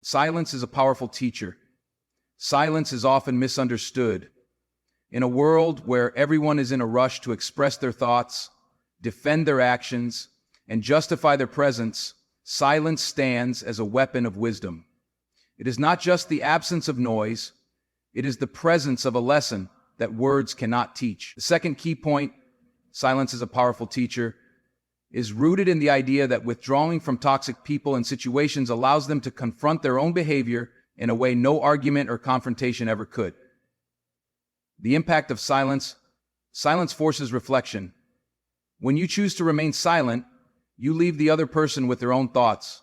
Silence is a powerful teacher. Silence is often misunderstood. In a world where everyone is in a rush to express their thoughts, defend their actions, and justify their presence, silence stands as a weapon of wisdom. It is not just the absence of noise, it is the presence of a lesson that words cannot teach. The second key point, silence is a powerful teacher, is rooted in the idea that withdrawing from toxic people and situations allows them to confront their own behavior in a way no argument or confrontation ever could. The impact of silence. Silence forces reflection. When you choose to remain silent, you leave the other person with their own thoughts.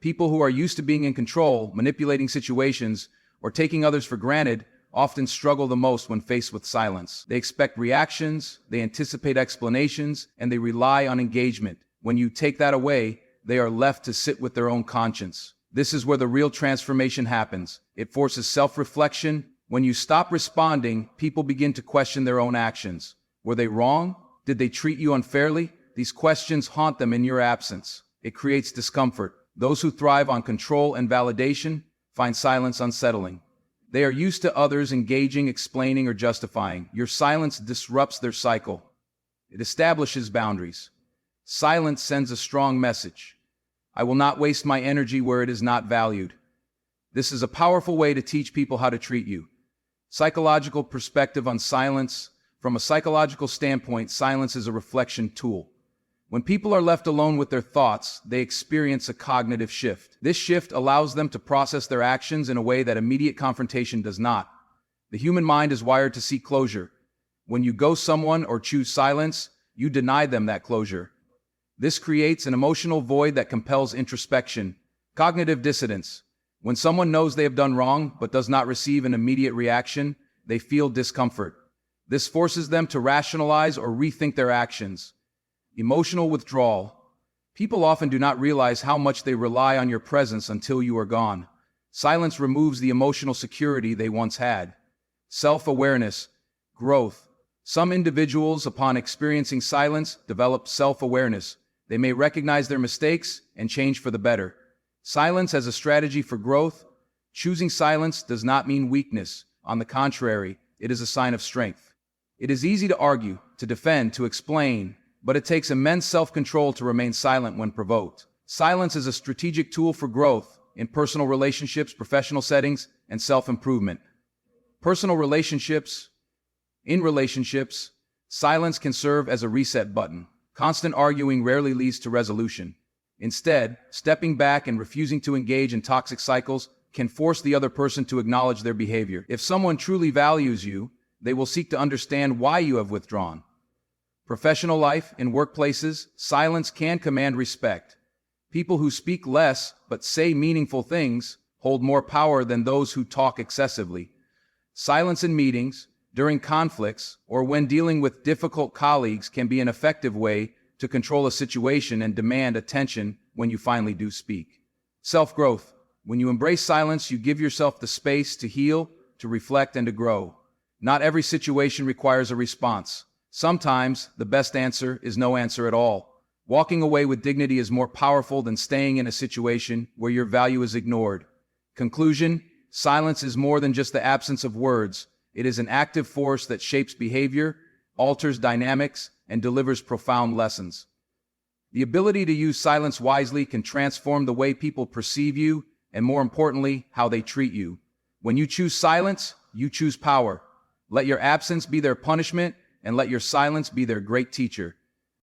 People who are used to being in control, manipulating situations, or taking others for granted often struggle the most when faced with silence. They expect reactions, they anticipate explanations, and they rely on engagement. When you take that away, they are left to sit with their own conscience. This is where the real transformation happens. It forces self-reflection. When you stop responding, people begin to question their own actions. Were they wrong? Did they treat you unfairly? These questions haunt them in your absence. It creates discomfort. Those who thrive on control and validation find silence unsettling. They are used to others engaging, explaining, or justifying. Your silence disrupts their cycle. It establishes boundaries. Silence sends a strong message. I will not waste my energy where it is not valued. This is a powerful way to teach people how to treat you. Psychological perspective on silence. From a psychological standpoint, silence is a reflection tool. When people are left alone with their thoughts, they experience a cognitive shift. This shift allows them to process their actions in a way that immediate confrontation does not. The human mind is wired to seek closure. When you ghost someone or choose silence, you deny them that closure. This creates an emotional void that compels introspection. Cognitive dissonance. When someone knows they have done wrong but does not receive an immediate reaction, they feel discomfort. This forces them to rationalize or rethink their actions. Emotional withdrawal. People often do not realize how much they rely on your presence until you are gone. Silence removes the emotional security they once had. Self-awareness. Growth. Some individuals, upon experiencing silence, develop self-awareness. They may recognize their mistakes and change for the better. Silence as a strategy for growth. Choosing silence does not mean weakness. On the contrary, it is a sign of strength. It is easy to argue, to defend, to explain, but it takes immense self-control to remain silent when provoked. Silence is a strategic tool for growth in personal relationships, professional settings, and self-improvement. Personal relationships. In relationships, silence can serve as a reset button. Constant arguing rarely leads to resolution. Instead, stepping back and refusing to engage in toxic cycles can force the other person to acknowledge their behavior. If someone truly values you, they will seek to understand why you have withdrawn. Professional life. In workplaces, silence can command respect. People who speak less but say meaningful things hold more power than those who talk excessively. Silence in meetings, during conflicts, or when dealing with difficult colleagues can be an effective way to control a situation and demand attention when you finally do speak. Self-growth. When you embrace silence, you give yourself the space to heal, to reflect, and to grow. Not every situation requires a response. Sometimes, the best answer is no answer at all. Walking away with dignity is more powerful than staying in a situation where your value is ignored. Conclusion: silence is more than just the absence of words. It is an active force that shapes behavior, alters dynamics, and delivers profound lessons. The ability to use silence wisely can transform the way people perceive you, and more importantly, how they treat you. When you choose silence, you choose power. Let your absence be their punishment, and let your silence be their great teacher.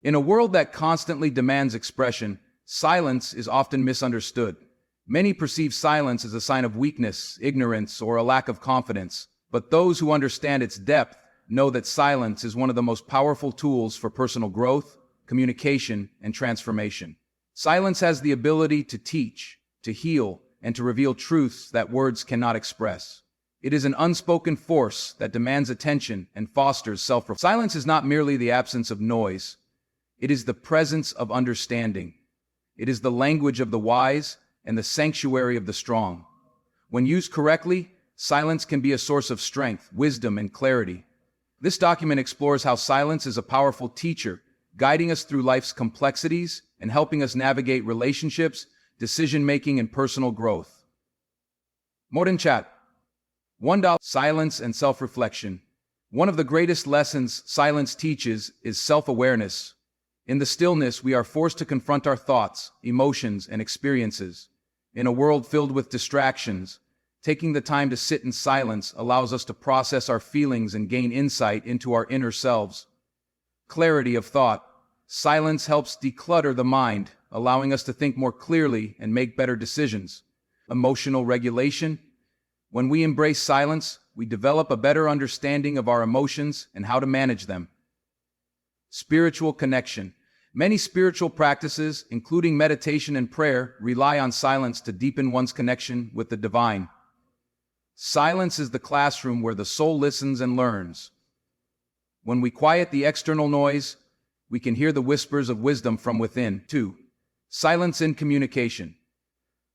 In a world that constantly demands expression, silence is often misunderstood. Many perceive silence as a sign of weakness, ignorance, or a lack of confidence. But those who understand its depth know that silence is one of the most powerful tools for personal growth, communication, and transformation. Silence has the ability to teach, to heal, and to reveal truths that words cannot express. It is an unspoken force that demands attention and fosters self-reflection. Silence is not merely the absence of noise. It is the presence of understanding. It is the language of the wise and the sanctuary of the strong. When used correctly, silence can be a source of strength, wisdom, and clarity. This document explores how silence is a powerful teacher, guiding us through life's complexities and helping us navigate relationships, decision-making, and personal growth. Modern chat. $1. Silence and self-reflection. One of the greatest lessons silence teaches is self-awareness. In the stillness, we are forced to confront our thoughts, emotions, and experiences. In a world filled with distractions, taking the time to sit in silence allows us to process our feelings and gain insight into our inner selves. Clarity of thought. Silence helps declutter the mind, allowing us to think more clearly and make better decisions. Emotional regulation. When we embrace silence, we develop a better understanding of our emotions and how to manage them. Spiritual connection. Many spiritual practices, including meditation and prayer, rely on silence to deepen one's connection with the divine. Silence is the classroom where the soul listens and learns. When we quiet the external noise, we can hear the whispers of wisdom from within. 2. Silence in communication.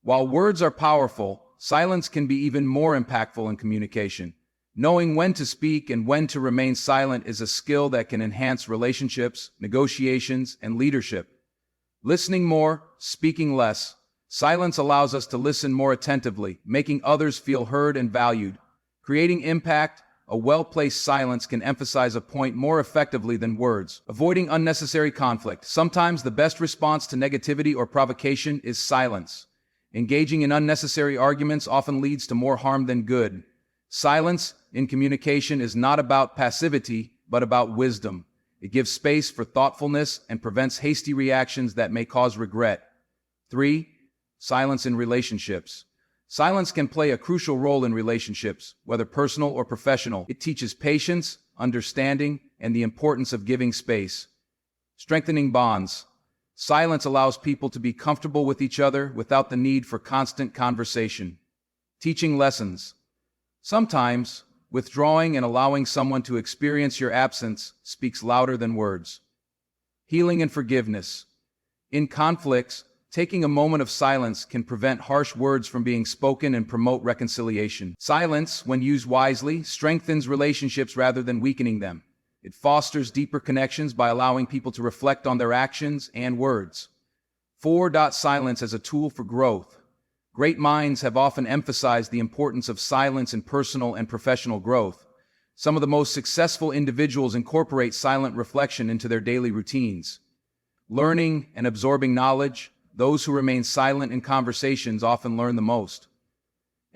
While words are powerful, silence can be even more impactful in communication. Knowing when to speak and when to remain silent is a skill that can enhance relationships, negotiations, and leadership. Listening more, speaking less. Silence allows us to listen more attentively, making others feel heard and valued. Creating impact. A well-placed silence can emphasize a point more effectively than words. Avoiding unnecessary conflict. Sometimes the best response to negativity or provocation is silence. Engaging in unnecessary arguments often leads to more harm than good. Silence in communication is not about passivity, but about wisdom. It gives space for thoughtfulness and prevents hasty reactions that may cause regret. 3. Silence in relationships. Silence can play a crucial role in relationships, whether personal or professional. It teaches patience, understanding, and the importance of giving space. Strengthening bonds. Silence allows people to be comfortable with each other without the need for constant conversation. Teaching lessons. Sometimes, withdrawing and allowing someone to experience your absence speaks louder than words. Healing and forgiveness. In conflicts, taking a moment of silence can prevent harsh words from being spoken and promote reconciliation. Silence, when used wisely, strengthens relationships rather than weakening them. It fosters deeper connections by allowing people to reflect on their actions and words. 4. Silence as a tool for growth. Great minds have often emphasized the importance of silence in personal and professional growth. Some of the most successful individuals incorporate silent reflection into their daily routines. Learning and absorbing knowledge. Those who remain silent in conversations often learn the most.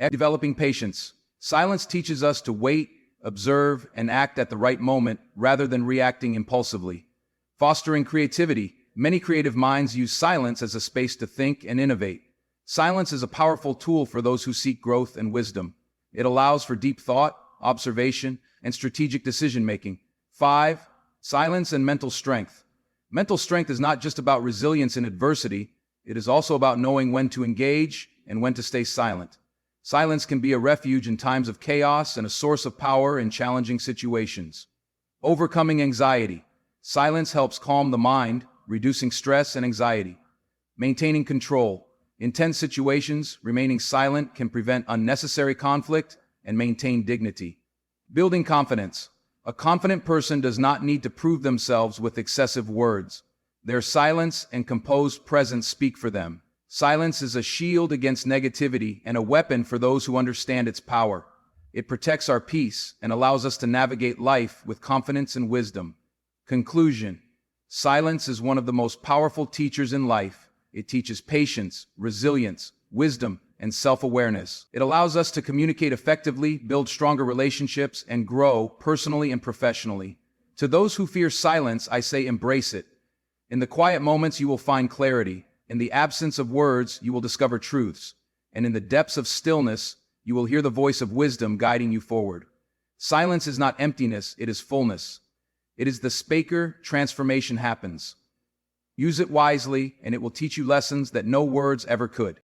Developing patience. Silence teaches us to wait, observe, and act at the right moment rather than reacting impulsively. Fostering creativity. Many creative minds use silence as a space to think and innovate. Silence is a powerful tool for those who seek growth and wisdom. It allows for deep thought, observation, and strategic decision-making. 5. Silence and mental strength. Mental strength is not just about resilience in adversity. It is also about knowing when to engage and when to stay silent. Silence can be a refuge in times of chaos and a source of power in challenging situations. Overcoming anxiety. Silence helps calm the mind, reducing stress and anxiety. Maintaining control. In tense situations, remaining silent can prevent unnecessary conflict and maintain dignity. Building confidence. A confident person does not need to prove themselves with excessive words. Their silence and composed presence speak for them. Silence is a shield against negativity and a weapon for those who understand its power. It protects our peace and allows us to navigate life with confidence and wisdom. Conclusion. Silence is one of the most powerful teachers in life. It teaches patience, resilience, wisdom, and self-awareness. It allows us to communicate effectively, build stronger relationships, and grow personally and professionally. To those who fear silence, I say embrace it. In the quiet moments, you will find clarity. In the absence of words, you will discover truths. And in the depths of stillness, you will hear the voice of wisdom guiding you forward. Silence is not emptiness, it is fullness. It is the speaker transformation happens. Use it wisely, and it will teach you lessons that no words ever could.